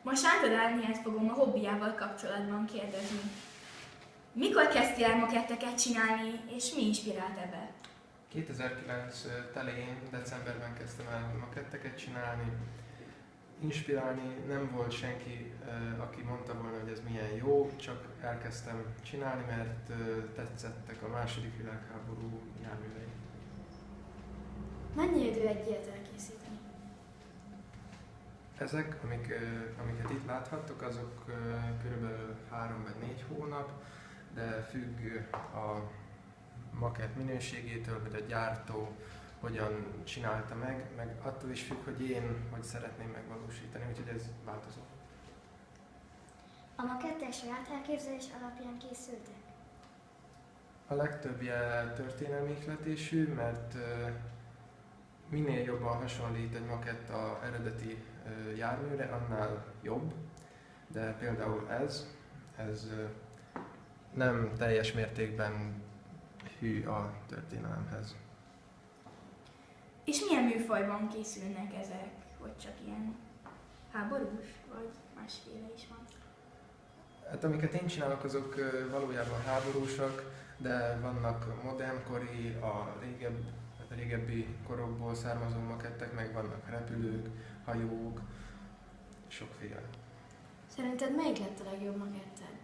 Most Sándor Árniát fogom a hobbiával kapcsolatban kérdezni. Mikor kezdtél el maketteket csinálni, és mi inspirált ebbe? 2009 telén, decemberben kezdtem el maketteket csinálni. Inspirálni nem volt senki, aki mondta volna, hogy ez milyen jó, csak elkezdtem csinálni, mert tetszettek a második világháború járművei. Mennyi idő egy ilyet elkészíteni? Ezek, amiket itt láthattok, azok körülbelül 3 vagy 4 hónap, de függ a makett minőségétől, hogy a gyártó hogyan csinálta meg attól is függ, hogy én hogy szeretném megvalósítani, úgyhogy ez változó. A makettek saját elképzelés alapján készültek? A legtöbbje történelmi ihletésű, mert minél jobban hasonlít egy makett az eredeti járműre, annál jobb, de például ez nem teljes mértékben hű a történelemhez. És milyen műfajban készülnek ezek? Vagy csak ilyen háborús, vagy másféle is van? Hát amiket én csinálok, azok valójában háborúsak, de vannak modernkori, a régebbi korokból származó makettek, meg vannak repülők, hajók, sokféle. Szerinted melyik lett a legjobb maketted?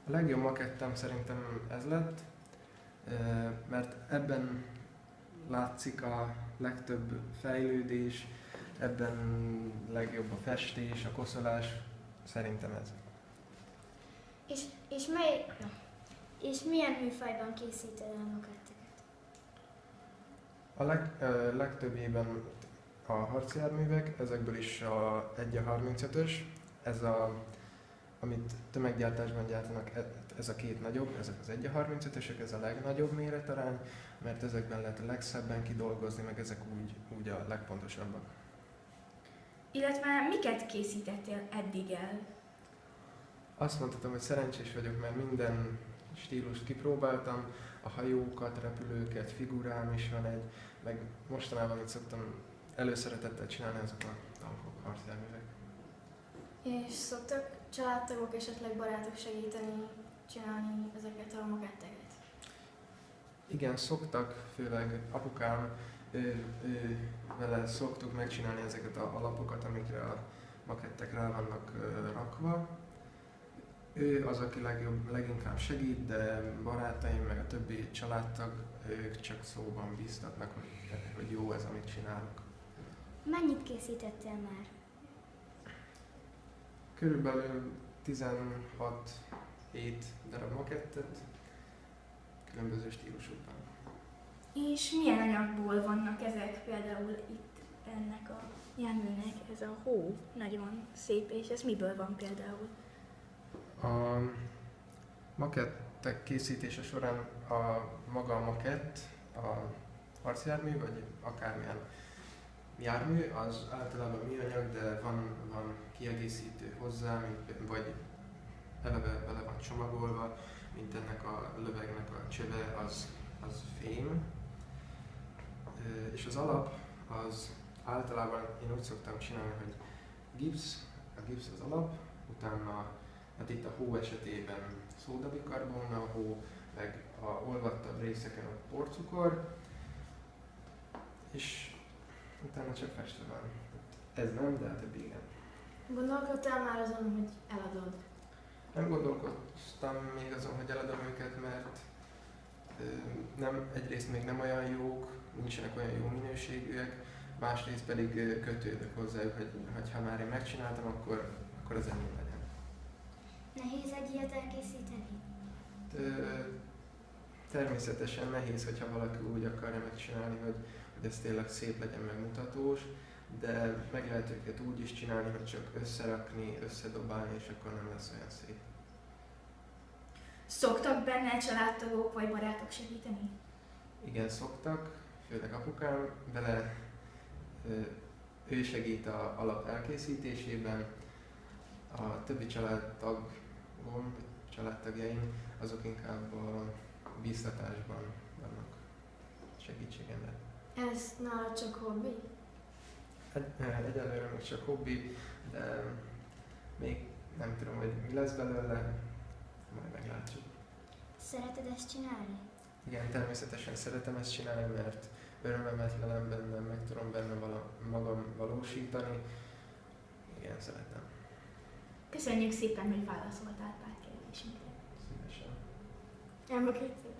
A legjobb makettem szerintem ez lett, mert ebben látszik a legtöbb fejlődés, ebben legjobb a festés, a koszolás, szerintem ez. És milyen műfajban készíted el maketteket? A legtöbbében a harcjárművek, ezekből is a 1-35-ös, amit tömeggyártásban gyártanak, ez a két nagyobb, ezek az 1-35-ösök, ez a legnagyobb méretarány, mert ezekben lehet a legszebben kidolgozni, meg ezek úgy a legpontosabbak. Illetve miket készítettél eddig el? Azt mondhatom, hogy szerencsés vagyok, mert minden stílust kipróbáltam, a hajókat, repülőket, figurám is van egy, meg mostanában itt szoktam előszeretettel csinálni azok a tankok, harcjárművek. És szoktak családtagok, esetleg barátok segíteni csinálni ezeket a maketteket? Igen, szoktak, főleg apukám, vele szoktuk megcsinálni ezeket a alapokat, amikre a makettek rá vannak rakva. Ő az, aki leginkább segít, de barátaim, meg a többi családtag, ők csak szóban bíztatnak, hogy jó ez, amit csinálok. Mennyit készítettél már? Körülbelül 16-7 darab makettet, különböző stílusokban. És milyen anyagból vannak ezek? Például itt ennek a járműnek ez a hó nagyon szép, és ez miből van például? A makettek készítése során maga a makett, a harcjármű, vagy akármilyen jármű, az általában műanyag, de van kiegészítő hozzá, vagy eleve bele van csomagolva, mint ennek a lövegnek a csöve, az fém. És az alap, az általában én úgy szoktam csinálni, hogy a gipsz az alap, utána hát itt a hó esetében szódabikarbon, a hó, meg a olvattabb részeken a porcukor, és utána csak festve van. Ez nem, de a többi igen. Gondolkodtál már azon, hogy eladod? Nem gondolkoztam még azon, hogy eladom őket, mert egyrészt még nem olyan jók, nincsenek olyan jó minőségűek, másrészt pedig kötődök hozzájuk, hogy ha már én megcsináltam, akkor az enyém legyen. Nehéz egy ilyet elkészíteni? Természetesen nehéz, hogyha valaki úgy akarja megcsinálni, hogy ez tényleg szép legyen, megmutatós, de meg lehet őket úgy is csinálni, hogy csak összerakni, összedobálni, és akkor nem lesz olyan szép. Szoktak benne családtagok vagy barátok segíteni? Igen, szoktak, főleg apukám, ő segít az alap elkészítésében, a többi családtagjaim, azok inkább a bíztatásban vannak segítségemre. Ez nálad csak hobbi? Egyelőre még csak hobbi, de Még nem tudom, hogy mi lesz belőle, majd meglátjuk. Szereted ezt csinálni? Igen, természetesen szeretem ezt csinálni, mert örömemet lelem benne, meg tudom benne magam valósítani. Igen, szeretem. Köszönjük szépen, hogy válaszoltál pár kérdésünkre. Szívesen. Elma kétszer.